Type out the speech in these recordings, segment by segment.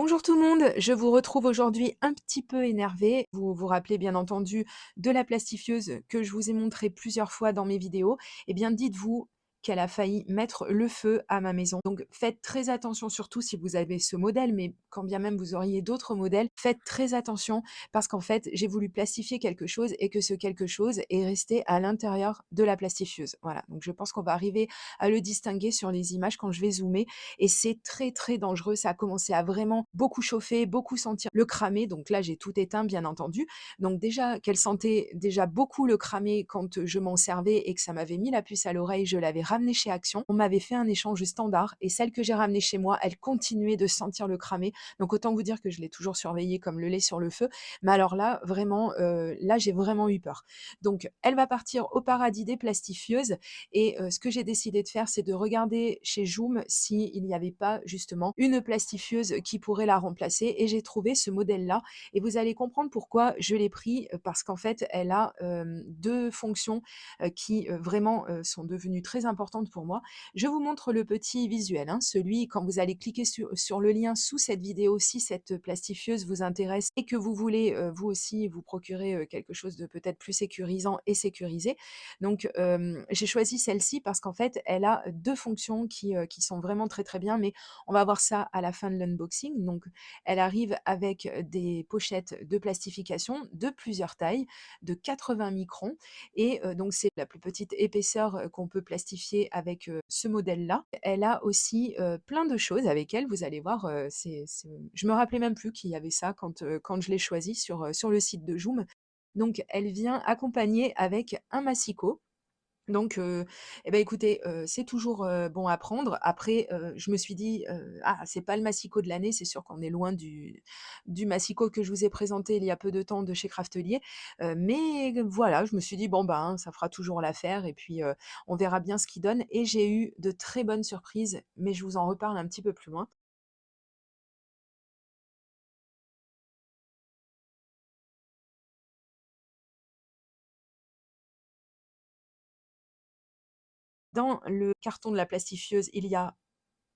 Bonjour tout le monde, je vous retrouve aujourd'hui un petit peu énervée. Vous vous rappelez bien entendu de la plastifieuse que je vous ai montré plusieurs fois dans mes vidéos. Eh bien, dites-vous qu'elle a failli mettre le feu à ma maison. Donc faites très attention, surtout si vous avez ce modèle, mais quand bien même vous auriez d'autres modèles, faites très attention parce qu'en fait, j'ai voulu plastifier quelque chose et que ce quelque chose est resté à l'intérieur de la plastifieuse. Voilà, donc je pense qu'on va arriver à le distinguer sur les images quand je vais zoomer et c'est très, très dangereux. Ça a commencé à vraiment beaucoup chauffer, beaucoup sentir le cramé. Donc là, j'ai tout éteint, bien entendu. Donc déjà, qu'elle sentait déjà beaucoup le cramé quand je m'en servais et que ça m'avait mis la puce à l'oreille, je l'avais ramenée chez Action. On m'avait fait un échange standard et celle que j'ai ramenée chez moi, elle continuait de sentir le cramé. Donc autant vous dire que je l'ai toujours surveillée comme le lait sur le feu. Mais alors là, vraiment, là, j'ai vraiment eu peur. Donc elle va partir au paradis des plastifieuses et ce que j'ai décidé de faire, c'est de regarder chez Joom s'il n'y avait pas justement une plastifieuse qui pourrait la remplacer et j'ai trouvé ce modèle-là et vous allez comprendre pourquoi je l'ai pris, parce qu'en fait, elle a, 2 fonctions, qui, vraiment, sont devenues très importantes pour moi. Je vous montre le petit visuel, hein, celui quand vous allez cliquer sur le lien sous cette vidéo, si cette plastifieuse vous intéresse et que vous voulez, vous aussi vous procurer, quelque chose de peut-être plus sécurisant et sécurisé. Donc, j'ai choisi celle-ci parce qu'en fait, elle a 2 fonctions qui sont vraiment très, très bien, mais on va voir ça à la fin de l'unboxing. Donc, elle arrive avec, des pochettes de plastification de plusieurs tailles, de 80 microns et donc c'est la plus petite épaisseur, qu'on peut plastifier avec, ce modèle-là. Elle a aussi, plein de choses avec elle, vous allez voir, c'est je me rappelais même plus qu'il y avait ça quand je l'ai choisie sur le site de Joom. Donc elle vient accompagnée avec un massicot. Donc et bah, écoutez, c'est toujours, bon à prendre. Après, je me suis dit, «Ah, c'est pas le massicot de l'année», c'est sûr qu'on est loin du massicot que je vous ai présenté il y a peu de temps de chez Craftelier, mais voilà, je me suis dit: «Bon, ben, ça fera toujours l'affaire et puis, on verra bien ce qu'il donne» et j'ai eu de très bonnes surprises, mais je vous en reparle un petit peu plus loin. Dans le carton de la plastifieuse, il y a,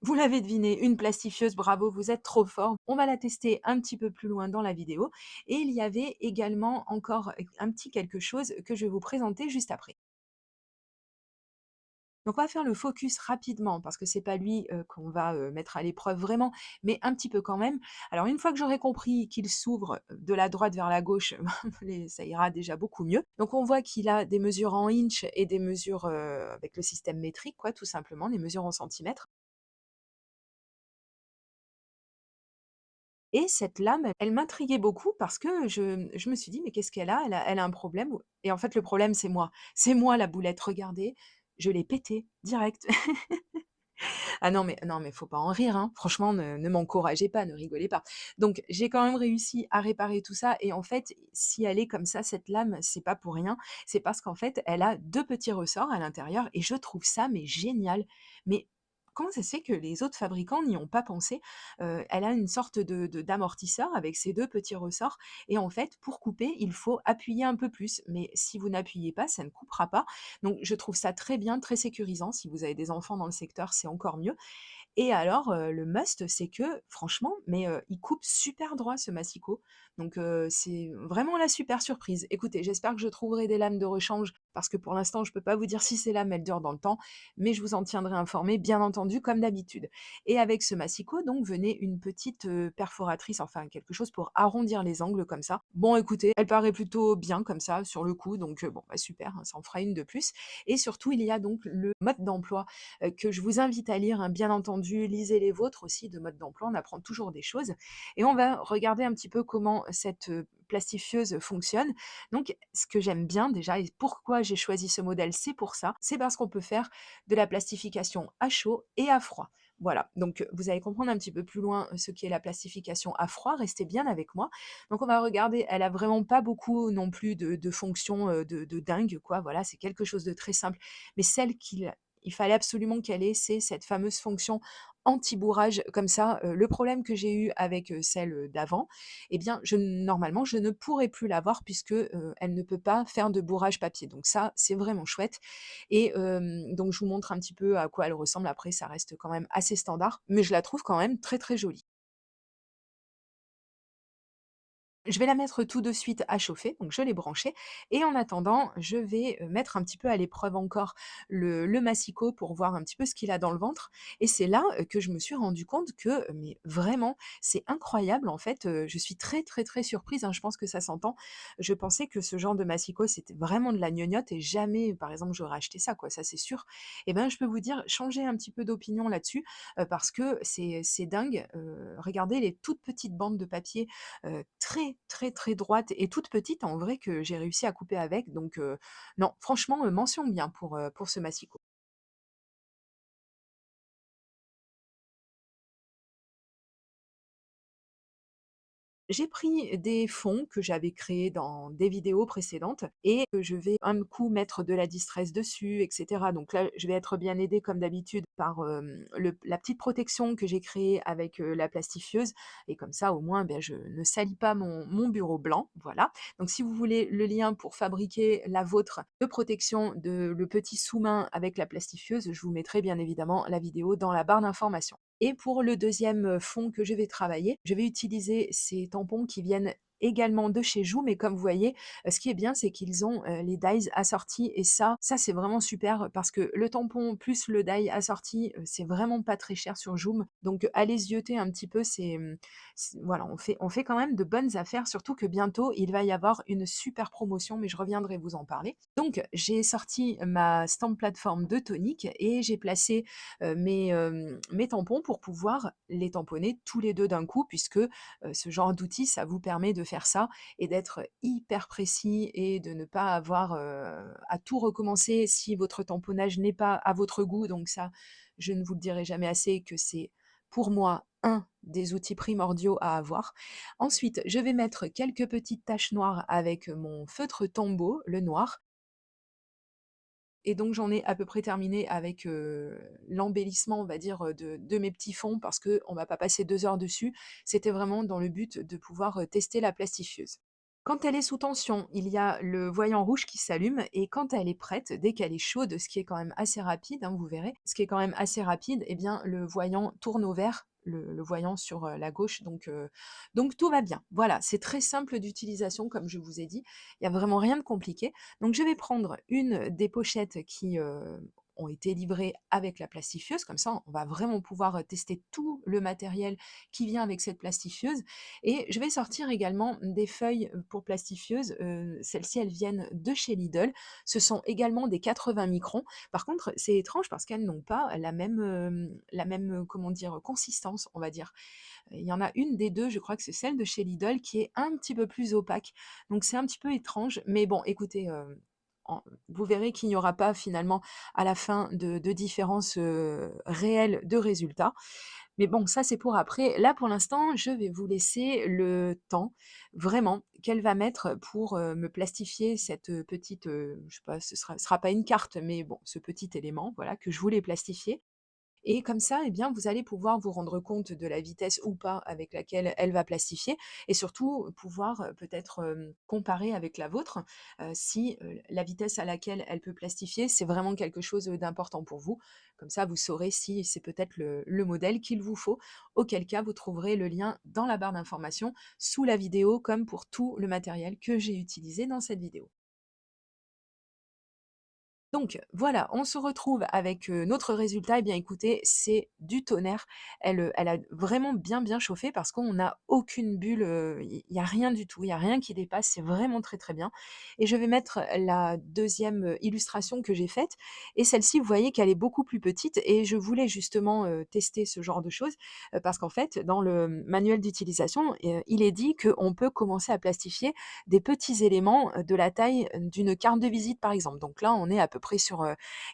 vous l'avez deviné, une plastifieuse, bravo, vous êtes trop fort. On va la tester un petit peu plus loin dans la vidéo et il y avait également encore un petit quelque chose que je vais vous présenter juste après. Donc on va faire le focus rapidement parce que c'est pas lui, qu'on va, mettre à l'épreuve vraiment, mais un petit peu quand même. Alors une fois que j'aurai compris qu'il s'ouvre de la droite vers la gauche, les ça ira déjà beaucoup mieux. Donc on voit qu'il a des mesures en inch et des mesures, avec le système métrique quoi, tout simplement, les mesures en centimètres. Et cette lame, elle m'intriguait beaucoup parce que je me suis dit: «Mais qu'est-ce qu'elle a? Elle a un problème ou» et en fait, le problème, c'est moi. C'est moi la boulette, regardez, je l'ai pété direct. Ah non mais faut pas en rire, hein. Franchement, ne m'encouragez pas, ne rigolez pas. Donc j'ai quand même réussi à réparer tout ça et en fait, si elle est comme ça, cette lame, c'est pas pour rien. C'est parce qu'en fait, elle a 2 petits ressorts à l'intérieur et je trouve ça mais génial. Mais comment ça se fait que les autres fabricants n'y ont pas pensé? Elle a une sorte de d'amortisseur avec ces 2 petits ressorts et en fait, pour couper, il faut appuyer un peu plus. Mais si vous n'appuyez pas, ça ne coupera pas. Donc je trouve ça très bien, très sécurisant. Si vous avez des enfants dans le secteur, c'est encore mieux. Et alors, le must, c'est que franchement, mais il coupe super droit ce massicot. Donc c'est vraiment la super surprise. Écoutez, j'espère que je trouverai des lames de rechange parce que pour l'instant, je ne peux pas vous dire si ces lames, elles durent dans le temps, mais je vous en tiendrai informé, bien entendu, comme d'habitude. Et avec ce massicot, donc, venait une petite, perforatrice, enfin quelque chose pour arrondir les angles comme ça. Bon écoutez, elle paraît plutôt bien comme ça, sur le coup, donc bon, bah, super, hein, ça en fera une de plus. Et surtout, il y a donc le mode d'emploi que je vous invite à lire, hein, bien entendu. Lisez les vôtres aussi de mode d'emploi, on apprend toujours des choses. Et on va regarder un petit peu comment cette plastifieuse fonctionne. Donc, ce que j'aime bien déjà et pourquoi j'ai choisi ce modèle, c'est pour ça. C'est parce qu'on peut faire de la plastification à chaud et à froid. Voilà, donc vous allez comprendre un petit peu plus loin ce qu'est la plastification à froid, restez bien avec moi. Donc on va regarder, elle a vraiment pas beaucoup non plus de fonctions de dingue, quoi, voilà, c'est quelque chose de très simple. Mais celle il fallait absolument qu'elle ait, c'est cette fameuse fonction anti-bourrage comme ça, le problème que j'ai eu avec, celle, d'avant eh bien normalement je ne pourrais plus l'avoir puisque, elle ne peut pas faire de bourrage papier. Donc ça, c'est vraiment chouette et donc je vous montre un petit peu à quoi elle ressemble. Après ça reste quand même assez standard, mais je la trouve quand même très, très jolie. Je vais la mettre tout de suite à chauffer, donc je l'ai branchée et en attendant, je vais, mettre un petit peu à l'épreuve encore le massicot pour voir un petit peu ce qu'il a dans le ventre et c'est là, que je me suis rendu compte que, mais vraiment, c'est incroyable en fait, je suis très, très, très surprise, hein, je pense que ça s'entend. Je pensais que ce genre de massicot, c'était vraiment de la gnognotte et jamais, par exemple, j'aurais acheté ça quoi, ça c'est sûr. Et ben, je peux vous dire, changer un petit peu d'opinion là-dessus, parce que c'est dingue, regardez les toutes petites bandes de papier très, très, très droite et toute petite en vrai que j'ai réussi à couper avec donc non franchement, mention bien pour ce massicot. J'ai pris des fonds que j'avais créés dans des vidéos précédentes et que je vais un coup mettre de la distress dessus et cetera. Donc là, je vais être bien aidée comme d'habitude par, le la petite protection que j'ai créée avec, la plastifieuse et comme ça au moins, beh, je ne salis pas mon bureau blanc, voilà. Donc si vous voulez le lien pour fabriquer la vôtre de protection de le petit sous-main avec la plastifieuse, je vous mettrai bien évidemment la vidéo dans la barre d'informations. Et pour le deuxième fond que je vais travailler, je vais utiliser ces tampons qui viennent également de chez Joux, mais comme vous voyez, ce qui est bien, c'est qu'ils ont, les dies assortis et ça c'est vraiment super parce que le tampon plus le die assorti, c'est vraiment pas très cher sur Joom. Donc allez zioter un petit peu, voilà, on fait quand même de bonnes affaires, surtout que bientôt il va y avoir une super promotion, mais je reviendrai vous en parler. Donc j'ai sorti ma stamp plateforme de tonique et j'ai placé mes tampons pour pouvoir les tamponner tous les 2 d'un coup puisque, ce genre d'outil, ça vous permet de faire ça et d'être hyper précis et de ne pas avoir, à tout recommencer si votre tamponnage n'est pas à votre goût. Donc ça, je ne vous le dirai jamais assez que c'est pour moi un des outils primordiaux à avoir. Ensuite, je vais mettre quelques petites taches noires avec mon feutre Tombow, le noir, et donc j'en ai à peu près terminé avec, l'embellissement, on va dire, de mes petits fonds parce qu'on va pas passer 2 heures dessus. C'était vraiment dans le but de pouvoir, tester la plastifieuse. Quand elle est sous tension, il y a le voyant rouge qui s'allume et quand elle est prête, dès qu'elle est chaude, ce qui est quand même assez rapide, hein, vous verrez, ce qui est quand même assez rapide, eh bien le voyant tourne au vert, le voyant sur, la gauche donc tout va bien. Voilà, c'est très simple d'utilisation comme je vous ai dit, il y a vraiment rien de compliqué. Donc je vais prendre une des pochettes qui, ont été livrées avec la plastifieuse, comme ça on va vraiment pouvoir, tester tout le matériel qui vient avec cette plastifieuse et je vais sortir également des feuilles, pour plastifieuse, celles-ci elles viennent de chez Lidl. Ce sont également des 80 microns. Par contre, c'est étrange parce qu'elles n'ont pas la même, comment dire? Consistance, on va dire. Il y en a une des 2, je crois que c'est celle de chez Lidl qui est un petit peu plus opaque. Donc c'est un petit peu étrange, mais bon écoutez, en vous verrez qu'il n'y aura pas finalement à la fin de différence, réelle de résultat. Mais bon, ça, c'est pour après. Là, pour l'instant, je vais vous laisser le temps, vraiment, qu'elle va mettre pour, me plastifier cette, petite, je sais pas, ce sera pas une carte, mais bon, ce petit élément, voilà, que je voulais plastifier. Et comme ça, eh bien, vous allez pouvoir vous rendre compte de la vitesse ou pas avec laquelle elle va plastifier et surtout pouvoir, peut-être, comparer avec la vôtre, si, la vitesse à laquelle elle peut plastifier, c'est vraiment quelque chose, d'important pour vous. Comme ça, vous saurez si c'est peut-être le modèle qu'il vous faut, auquel cas vous trouverez le lien dans la barre d'informations, sous la vidéo, comme pour tout le matériel que j'ai utilisé dans cette vidéo. Donc voilà, on se retrouve avec, notre résultat. Eh bien écoutez, c'est du tonnerre. Elle a vraiment bien, bien chauffé parce qu'on n'a aucune bulle, il y a rien du tout, il y a rien qui dépasse, c'est vraiment très, très bien et je vais mettre la deuxième illustration que j'ai faite et celle-ci, vous voyez qu'elle est beaucoup plus petite et je voulais justement, tester ce genre de choses, parce qu'en fait, dans le manuel d'utilisation, il est dit qu'on peut commencer à plastifier des petits éléments, de la taille d'une carte de visite, par exemple. Donc là, on est à peu près sur,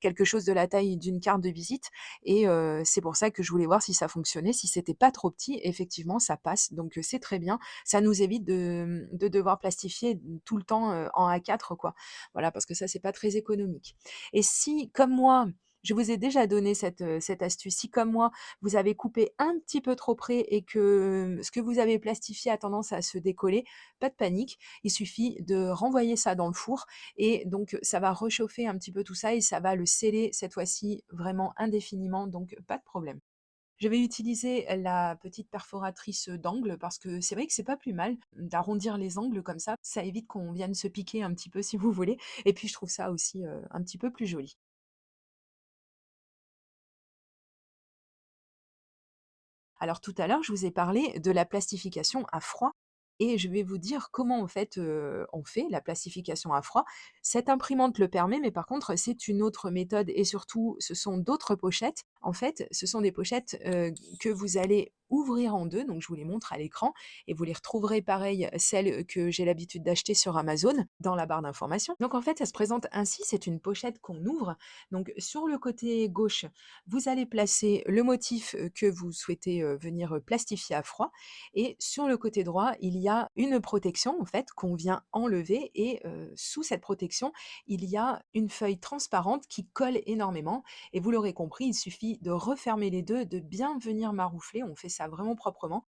quelque chose de la taille d'une carte de visite et c'est pour ça que je voulais voir si ça fonctionnait. Si c'était pas trop petit, effectivement, ça passe, donc c'est très bien. Ça nous évite de devoir plastifier tout le temps, en A4, quoi. Voilà, parce que ça, c'est pas très économique et si, comme moi, je vous ai déjà donné cette astuce, si comme moi, vous avez coupé un petit peu trop près et que, ce que vous avez plastifié a tendance à se décoller, pas de panique, il suffit de renvoyer ça dans le four et donc ça va réchauffer un petit peu tout ça et ça va le sceller cette fois-ci vraiment indéfiniment, donc pas de problème. Je vais utiliser la petite perforatrice d'angle parce que c'est vrai que c'est pas plus mal d'arrondir les angles comme ça évite qu'on vienne se piquer un petit peu si vous voulez et puis je trouve ça aussi, un petit peu plus joli. Alors tout à l'heure, je vous ai parlé de la plastification à froid et je vais vous dire comment en fait, on fait la plastification à froid. Cette imprimante le permet, mais par contre, c'est une autre méthode et surtout, ce sont d'autres pochettes. En fait, ce sont des pochettes, que vous allez ouvrir en 2, donc je vous les montre à l'écran et vous les retrouverez pareil, celles que j'ai l'habitude d'acheter sur Amazon, dans la barre d'informations. Donc en fait, ça se présente ainsi, c'est une pochette qu'on ouvre. Donc sur le côté gauche, vous allez placer le motif, que vous souhaitez, venir, plastifier à froid et sur le côté droit, il y a une protection en fait qu'on vient enlever et sous cette protection, il y a une feuille transparente qui colle énormément et vous l'aurez compris, il suffit de refermer les 2, de bien venir maroufler, on fait ça vraiment proprement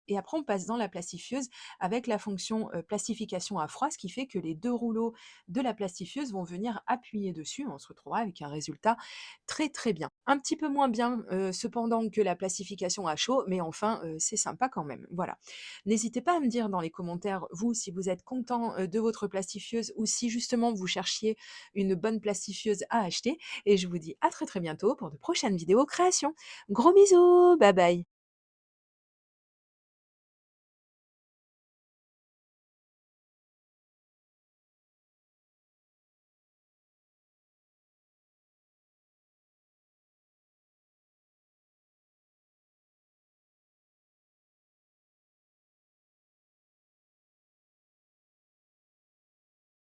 et après, on passe dans la plastifieuse avec la fonction, plastification à froid, ce qui fait que les 2 rouleaux de la plastifieuse vont venir appuyer dessus. On se retrouvera avec un résultat très, très bien. Un petit peu moins bien, cependant que la plastification à chaud, mais enfin, c'est sympa quand même, voilà. N'hésitez pas à me dire dans les commentaires, vous, si vous êtes content, de votre plastifieuse ou si justement vous cherchiez une bonne plastifieuse à acheter et je vous dis à très, très bientôt pour de prochaines vidéos création. Gros bisous, bye bye.